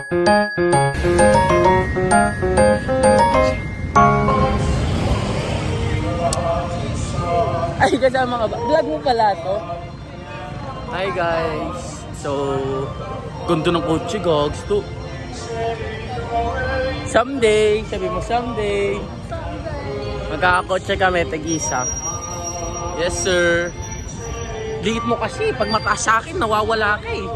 Ay, kasama ka ba? Vlog mo pala to? Hi guys! So, ganda ng kotse, gogs to. Someday, sabi mo someday. Magkakakotse kami, tag-isa. Yes sir. Liit mo kasi, pag mataas sa akin, nawawala ka eh.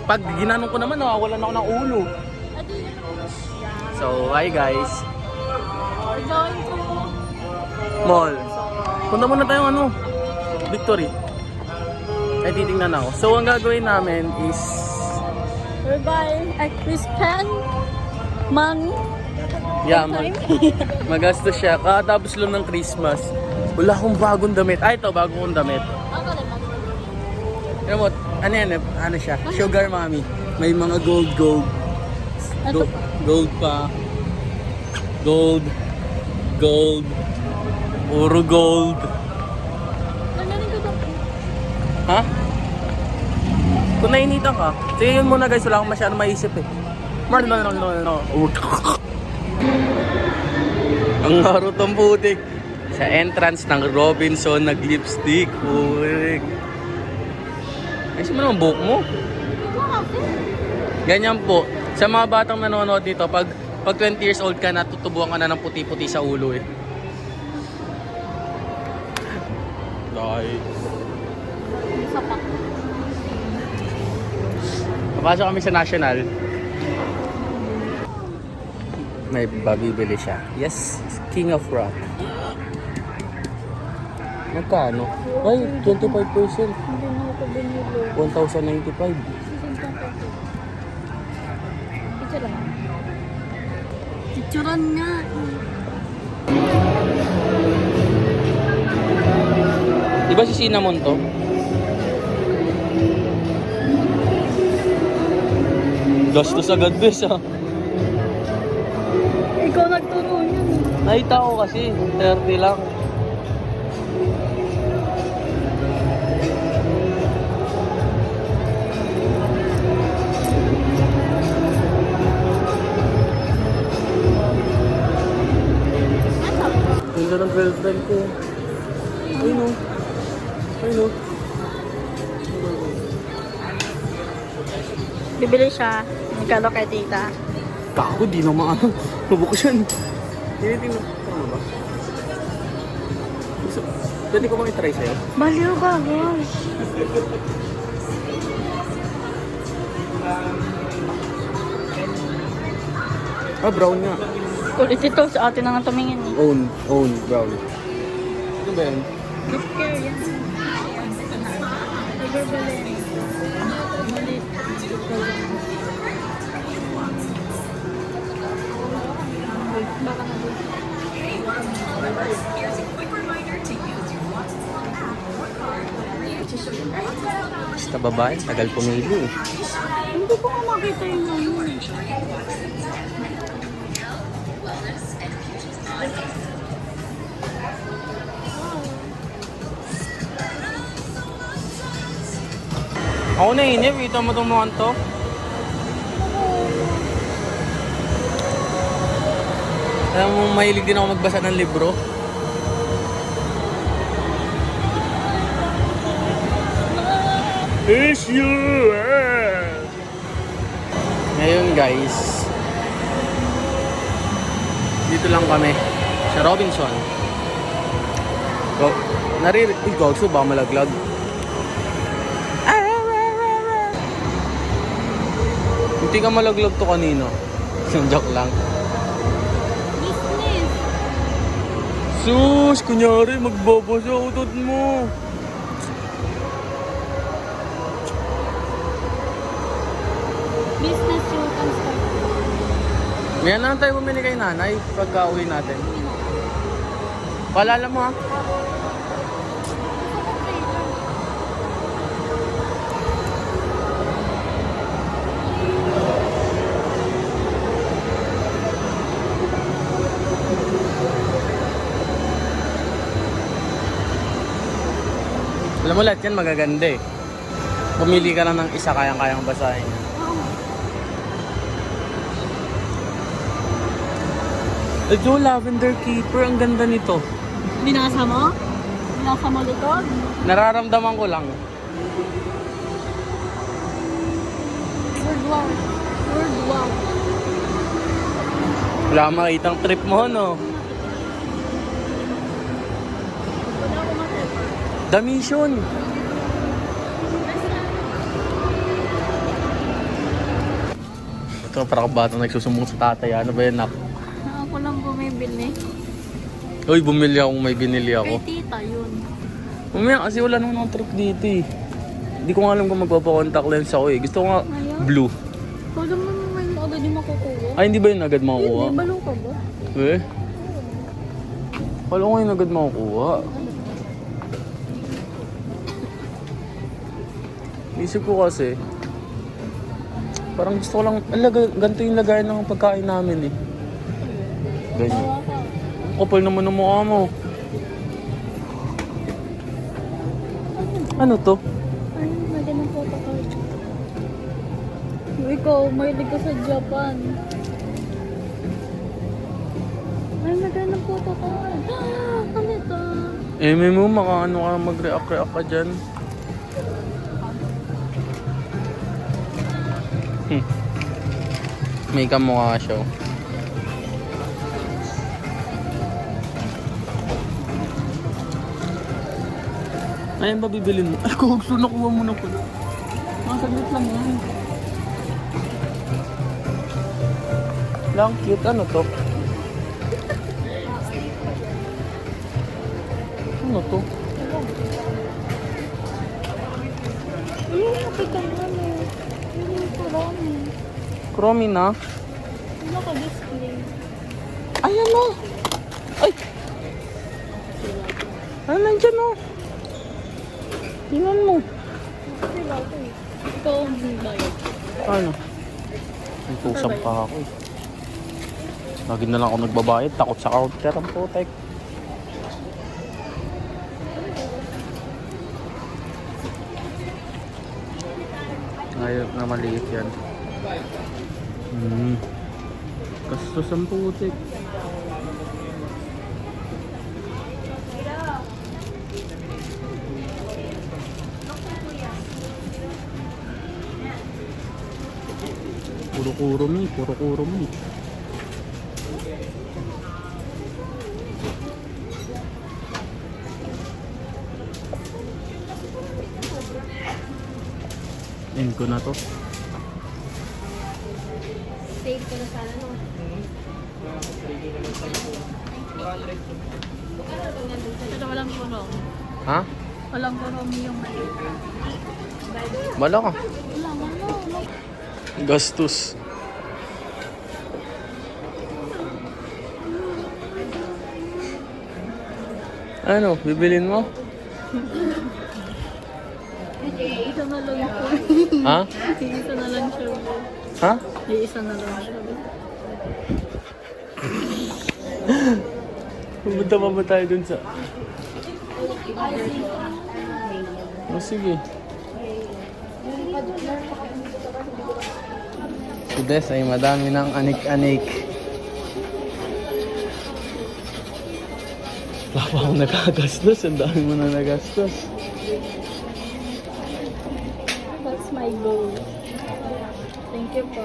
Pag ginanong ko naman, nawawalan ako ng ulo. So, hi guys. Mall. Punta muna tayong ano, Victory. Ay, titingnan ako. So, ang gagawin namin is We're buying a wristband, money. yeah, magastos siya. Kakatapos lang ng Christmas. Wala akong bagong damit. Ay, ito, bagong kong damit. Alam mo, ano yan? Ano siya? Sugar mommy. May mga gold. Gold pa. Gold. Puro gold. Ha? Kung nainitan ka, sige yun muna guys, wala akong masyadong maisip eh. No. Ang harot ang putik. Sa entrance ng Robinson, nag-lipstick. Putik. Ayos mo naman buhok mo. Ganyan po. Sa mga batang nanonood dito, pag 20 years old ka na, tutubuan ka na ng puti-puti sa ulo eh. Nice. Papasok kami sa National. May babibili siya. Yes, King of Rock. Magkano? Ay, 25%. Hindi na ako binili. 1,095. Picture lang. Picturean nga. Di ba si Cinnamon to? Gastos agad bes ah. Ikaw nagturo niyan. Nakita ko kasi, 30 lang. Ganda ng girlfriend ko. Ayun o. Bibili siya. Magkano kay tita? Kako, di naman ano. Nabukas yan. Tinitingnan. Ano ba? Pwede ko bang itry sa'yo? Baliw ka, boss. Ah, brown nga. Kulit ito. Sa atin na nga tumingin eh. Own, brown. Ano ba yan? Gift care yan. Overbalin. Malit. Baka na doon. Basta babae, tagal pumili eh. Hindi ko nga makita yung ano. Ako na inip, ito mo itong mga to. Alam mo, mahilig din ako magbasa ng libro. It's you! Ngayon guys, dito lang kami sa Robinson. Gagso ba malaglag? Hindi ka malaglag to kanina. Joke lang. Business. Sus, kunyari magbaba sa utot mo. Business you can start. Ngayon lang tayo bumili kay nanay pagka uwi natin. Paalala mo ha. Alam mo lahat yan magaganda eh. Pumili ka lang ng isa kayang-kayang basahin. Ito, lavender keeper. Ang ganda nito. Binasa mo? Binasa mo likod? Nararamdaman ko lang. Word wow. Word wow. Wala makitang trip mo, no? Wala ko matepa. The Mission. Ito, parang bata nagsusumbong sa tatay. Ano ba yan, nak? Ako lang bumibili. Uy, bumili ako, may binili ako. Kay tita yun. Mamaya kasi wala naman akong trip dito eh. Hindi ko nga alam kung magpapakontact lens ako eh. Gusto ko nga Ayaw? blue. Wala mo naman agad yung makukuha. Ay, hindi ba yun agad makukuha? Hindi, balo ka ba? Eh? Kala ko yun agad makukuha. Isip ko kasi, parang gusto ko lang, ganito yung lagayan ng pagkain namin eh. Ganyan. Bawa ka. Kapal naman ng mukha mo. Ano to? Ay, magandang photocard. Ikaw, mahilig ka sa Japan. Ay, magandang photocard. Ano ito? Mo, makaano ka mag-react ka dyan. May kamukha siya. Ayun ba bibilin mo? Ay, kugso, nakuha mo na pala. Masaglit lang yan. Lang cute. Ano to? Ano to? Ayun, nakikan na mo. Ayun, kurami. Chromie na? Naka-display. Ayan na! Ay! Ano nandyan o? Tingnan mo. Sila ko eh. Ikaw ang bayad. Ano? May tusang pa ako eh. Lagi na lang ako nagbabayad. Takot sa counter ang putek. Ngayon na maliit yan. Kastos ang putik. Puro kurumi. End ko na to. Save ko na sana no. Ito walang kurong. Ha? Walang kurong yung mali. Bala ka. Wala. Gastos. Ano? Bibilin mo? Isa na lang po. Ha? Isa na lang siya. Ha? Isa na lang siya. Pumunta pa ba tayo dun sa... Oh, sige. Si Des ay madami ng anik-anik. Wala pa akong nagagastos. Ang dami mo na nagastos. That's my goal. Thank you po.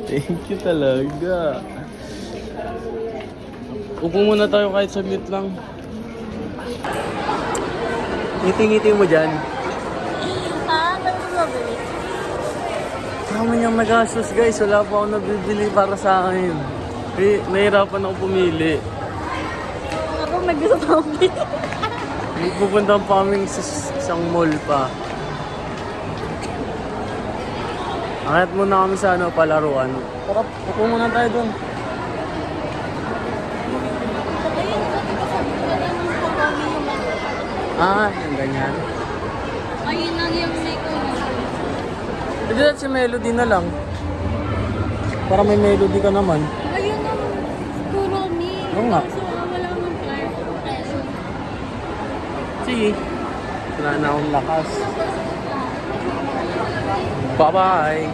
Thank you talaga. Upo muna tayo kahit saglit lang. Ngiti-ngiti mo dyan. Ano mo mabili? Tama niyang nagastos guys. Wala pa akong nabibili para sa akin. Eh, nahirapan ako pumili. Ako may gusto tawag. Pupunta pa kami sa isang mall pa. Akit muna kami sa palaruan. Tara, upo muna tayo dun. Ah, yung ganyan. Ayun lang yung may kulong. Hindi si Melody na lang. Para may melody ka naman. Ayun ang kurami. Oo nga. So, wala akong peso. Sige. Wala na akong lakas. Bye-bye.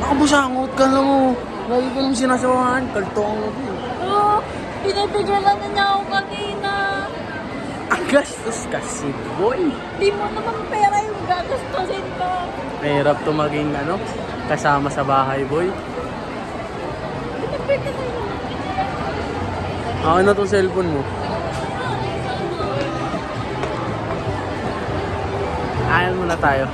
Nakabusangot ka lang mo. Lagi ko nung sinasawahan, kaltong mo din. Oo, pinibigyan lang niya ako kanina. Ang gastos kasi, boy. Di mo naman pera yung gagastusin ko. Mahirap to maging kasama sa bahay, boy. Pinibigyan na yun. Akin na tong cellphone mo. Ayan muna tayo.